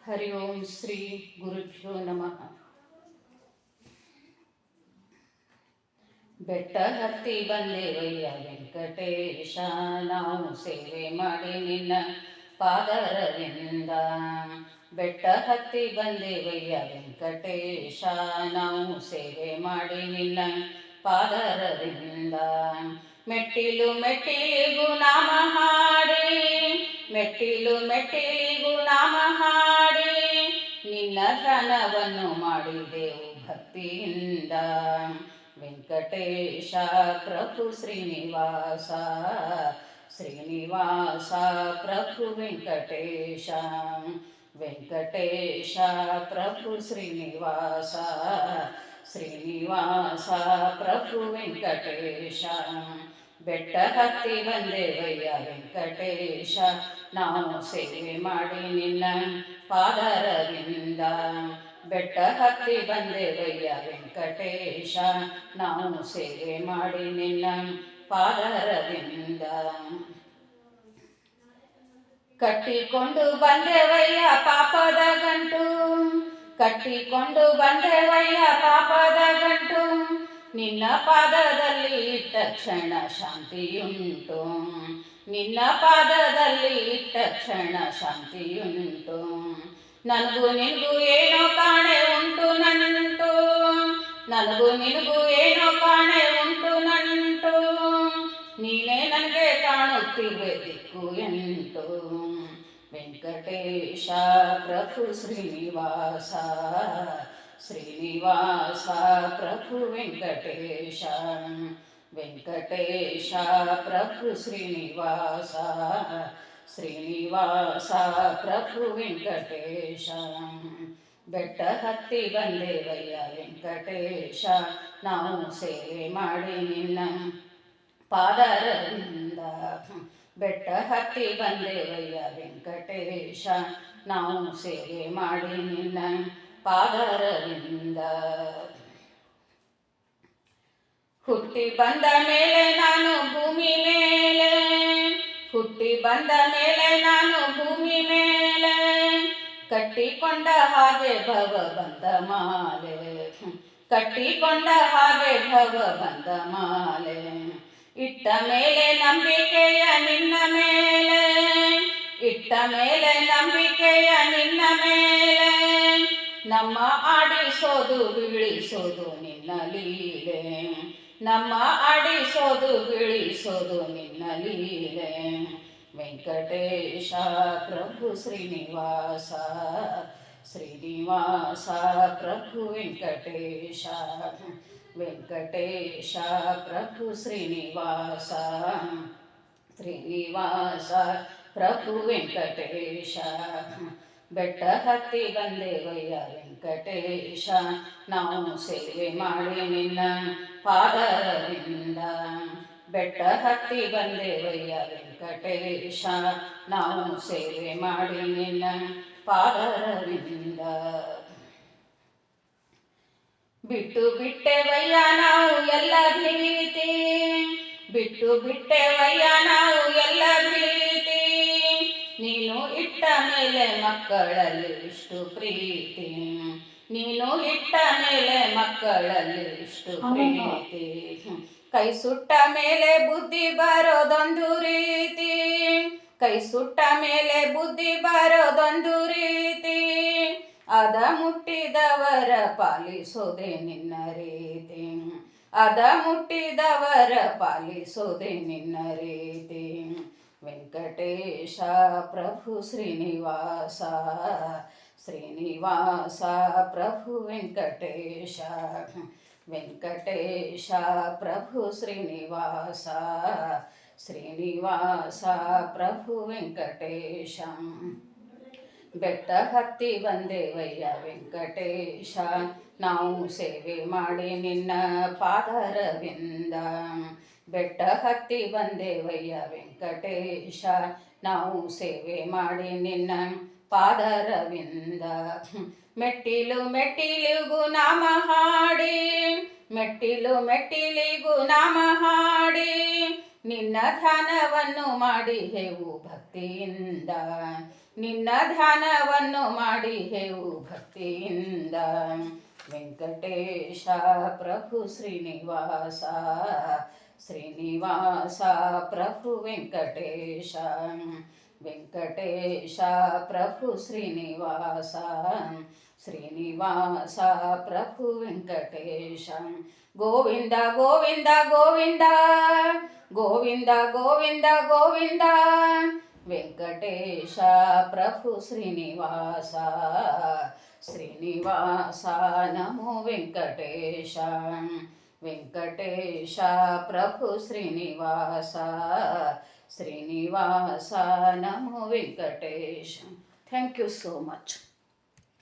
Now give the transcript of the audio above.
ಹರಿ ಓಂ ಶ್ರೀ ಗುರುಭ್ಯೋ ನಮಃ. ಬೆಟ್ಟ ಹತ್ತಿ ಬಂದೇವಯ್ಯ ವೆಂಕಟೇಶ, ನಾವು ಸೇವೆ ಮಾಡಿ ನಿನ್ನ ಪಾದರವಿಂದ. ಬೆಟ್ಟ ಹತ್ತಿ ಬಂದೇವಯ್ಯ ವೆಂಕಟೇಶ, ನಾವು ಸೇವೆ ಮಾಡಿ ನಿನ್ನ ಪಾದರವಿಂದ. ಮೆಟ್ಟಿಲು ಮೆಟ್ಟಿಲಿಗೂ ನಾಮ ಹಾಡಿ, ಮೆಟ್ಟಿಲು ಮೆಟ್ಟಿಲಿಗೂ ನಾಮ ಹಾಡಿ, ನಿನ್ನ ಧ್ಯಾನವನ್ನು ಮಾಡಿದೆವು ಭಕ್ತಿಯಿಂದ. ವೆಂಕಟೇಶ ಪ್ರಭು ಶ್ರೀನಿವಾಸ, ಶ್ರೀನಿವಾಸ ಪ್ರಭು ವೆಂಕಟೇಶ. ವೆಂಕಟೇಶ ಪ್ರಭು ಶ್ರೀನಿವಾಸ, ಶ್ರೀನಿವಾಸ ಪ್ರಭು ವೆಂಕಟೇಶ. ಬೆಟ್ಟ ಹತ್ತಿ ಬಂದೇವಯ್ಯ ವೆಂಕಟೇಶ, ನಾವು ಸೇವೆ ಮಾಡಿ ನಿನ್ನ ಪಾದರವಿಂದ. ಬೆಟ್ಟ ಹತ್ತಿ ಬಂದೇವಯ್ಯ ವೆಂಕಟೇಶ, ನಾವು ಸೇವೆ ಮಾಡಿ ನಿನ್ನ ಪಾದರವಿಂದ. ಕಟ್ಟಿಕೊಂಡು ಬಂದೇವಯ್ಯ ಪಾಪದ ಗಂಟು, ಕಟ್ಟಿಕೊಂಡು ಬಂದೇವಯ್ಯ ಪಾಪದ ಗಂಟು, ನಿನ್ನ ಪಾದದಲ್ಲಿ ಇಟ್ಟ ಕ್ಷಣ ಶಾಂತಿಯುಂಟು, ನಿನ್ನ ಪಾದದಲ್ಲಿ ಇಟ್ಟ ಕ್ಷಣ ಶಾಂತಿಯುಂಟು. ನನಗೂ ನಿನಗೂ ಏನೋ ಕಾಣೆ ಉಂಟು ನಂಟು, ನನಗೂ ನಿನಗೂ ಏನೋ ಕಾಣೆ ಉಂಟು ನಂಟು, ನೀನೇ ನನಗೆ ಕಾಣುತ್ತಿರುವೆ ದಿಕ್ಕು ಎಂಟು. ವೆಂಕಟೇಶ ಪ್ರಭು ಶ್ರೀನಿವಾಸ, ಶ್ರೀನಿವಾಸ ಪ್ರಭು ವೆಂಕಟೇಶ. ವೆಂಕಟೇಶ ಪ್ರಭು ಶ್ರೀನಿವಾಸ, ಶ್ರೀನಿವಾಸ ಪ್ರಭು ವೆಂಕಟೇಶ. ಬೆಟ್ಟ ಹತ್ತಿ ಬಂದೇವಯ್ಯ ವೆಂಕಟೇಶ, ನಾವು ಸೇವೆ ಮಾಡಿ ನಿನ್ನ ಪಾದರವಿಂದ. ಬೆಟ್ಟ ಹತ್ತಿ ಬಂದೇವಯ್ಯ ವೆಂಕಟೇಶ, ನಾವು ಸೇವೆ ಮಾಡಿ ನಿನ್ನ ಪಾದರವಿಂದ. ಹುಟ್ಟಿ ಬಂದ ಮೇಲೆ ನಾನು ಭೂಮಿ ಮೇಲೆ, ಹುಟ್ಟಿ ಬಂದ ಮೇಲೆ ನಾನು ಭೂಮಿ ಮೇಲೆ, ಕಟ್ಟಿಕೊಂಡ ಹಾಗೆ ಭವ ಬಂದ ಮಾಲೆ, ಕಟ್ಟಿಕೊಂಡ ಹಾಗೆ ಭವ ಬಂದ ಮಾಲೆ. ಇಟ್ಟ ಮೇಲೆ ನಂಬಿಕೆಯ ನಿನ್ನ ಮೇಲೆ, ಇಟ್ಟ ಮೇಲೆ ನಂಬಿಕೆಯ ನಿನ್ನ ಮೇಲೆ, ನಮ್ಮ ಆಡಿಸೋದು ಬೀಳಿಸೋದು ನಿನ್ನ ಲೀಲೆ, ನಮ್ಮ ಆಡಿಸೋದು ಬೀಳಿಸೋದು ನಿನ್ನ ಲೀಲೆ. ವೆಂಕಟೇಶ ಪ್ರಭು ಶ್ರೀನಿವಾಸ, ಶ್ರೀನಿವಾಸ ಪ್ರಭು ವೆಂಕಟೇಶ. ವೆಂಕಟೇಶ ಪ್ರಭು ಶ್ರೀನಿವಾಸ, ಶ್ರೀನಿವಾಸ ಪ್ರಭು ವೆಂಕಟೇಶ. ಬೆಟ್ಟ ಹತ್ತಿ ಬಂದೇವಯ್ಯ ವೆಂಕಟೇಶ, ನಾವು ಸೇವೆ ಮಾಡಿ ನಿನ್ನ ಪಾದರವಿಂದ. ಬೆಟ್ಟ ಹತ್ತಿ ಬಂದೇವಯ್ಯ ವೆಂಕಟೇಶ, ನಾವು ಸೇವೆ ಮಾಡಿ ನಿನ್ನ ಪಾದರವಿಂದ. ಬಿಟ್ಟು ಬಿಟ್ಟೆವಯ್ಯ ನಾವು ಎಲ್ಲ ಭೀತಿ, ಬಿಟ್ಟು ಬಿಟ್ಟೆವಯ್ಯ ನಾವು ಎಲ್ಲ ಭೀತಿ, ನೀನು ಇಟ್ಟ ಮೇಲೆ ಮಕ್ಕಳಲ್ಲಿ ಇಷ್ಟು ಪ್ರೀತಿ, ನೀನು ಇಟ್ಟ ಮೇಲೆ ಮಕ್ಕಳಲ್ಲಿ ಇಷ್ಟು ಪ್ರೀತಿ. ಕೈ ಸುಟ್ಟ ಮೇಲೆ ಬುದ್ಧಿ ಬರೋದೊಂದು ರೀತಿ, ಕೈ ಸುಟ್ಟ ಮೇಲೆ ಬುದ್ಧಿ ಬರೋದೊಂದು ರೀತಿ, ಅದ ಮುಟ್ಟಿದವರ ಪಾಲಿಸೋದೆ ನಿನ್ನ ರೀತಿ, ಅದ ಮುಟ್ಟಿದವರ ಪಾಲಿಸೋದೆ ನಿನ್ನ ರೀತಿ. ವೆಂಕಟೇಶ ಪ್ರಭು ಶ್ರೀನಿವಾಸ, ಶ್ರೀನಿವಾಸ ಪ್ರಭು ವೆಂಕಟೇಶ. ವೆಂಕಟೇಶ ಪ್ರಭು ಶ್ರೀನಿವಾಸ, ಶ್ರೀನಿವಾಸ ಪ್ರಭು ವೆಂಕಟೇಶ. ಬೆಟ್ಟ ಹತ್ತಿ ಬಂದೇವಯ್ಯ ವೆಂಕಟೇಶ, ನಾವು ಸೇವೆ ಮಾಡಿ ನಿನ್ನ ಪಾದರವಿಂದ. ಬೆಟ್ಟ ಹತ್ತಿ ಬಂದೇವಯ್ಯ ವೆಂಕಟೇಶ, ನಾವು ಸೇವೆ ಮಾಡಿ ನಿನ್ನ ಪಾದರವಿಂದ. ಮೆಟ್ಟಿಲು ಮೆಟ್ಟಿಲಿಗೂ ನಾಮ ಹಾಡಿ, ಮೆಟ್ಟಿಲು ಮೆಟ್ಟಿಲಿಗೂ ನಾಮ ಹಾಡಿ, ನಿನ್ನ ಧ್ಯಾನವನ್ನು ಮಾಡಿ ಹೇವು ಭಕ್ತಿಯಿಂದ, ನಿನ್ನ ಧ್ಯಾನವನ್ನು ಮಾಡಿ ಹೇವು ಭಕ್ತಿಯಿಂದ. ವೆಂಕಟೇಶ ಪ್ರಭು ಶ್ರೀನಿವಾಸ, ಶ್ರೀನಿವಾಸ ಪ್ರಭು ವೆಂಕಟೇಶ, ವೆಂಕಟೇಶ ಪ್ರಭು ಶ್ರೀನಿವಾಸ, ಶ್ರೀನಿವಾಸ ಪ್ರಭು ವೆಂಕಟೇಶ. ಗೋವಿಂದ ಗೋವಿಂದ ಗೋವಿಂದ, ಗೋವಿಂದ ಗೋವಿಂದ ಗೋವಿಂದ, ವೆಂಕಟೇಶ ಪ್ರಭು ಶ್ರೀನಿವಾಸ, ಶ್ರೀನಿವಾಸ ನಮೋ ವೆಂಕಟೇಶ, ವೆಂಕಟೇಶ ಪ್ರಭು ಶ್ರೀನಿವಾಸ, ಶ್ರೀನಿವಾಸ ನಮೋ Venkatesha. Thank you so much.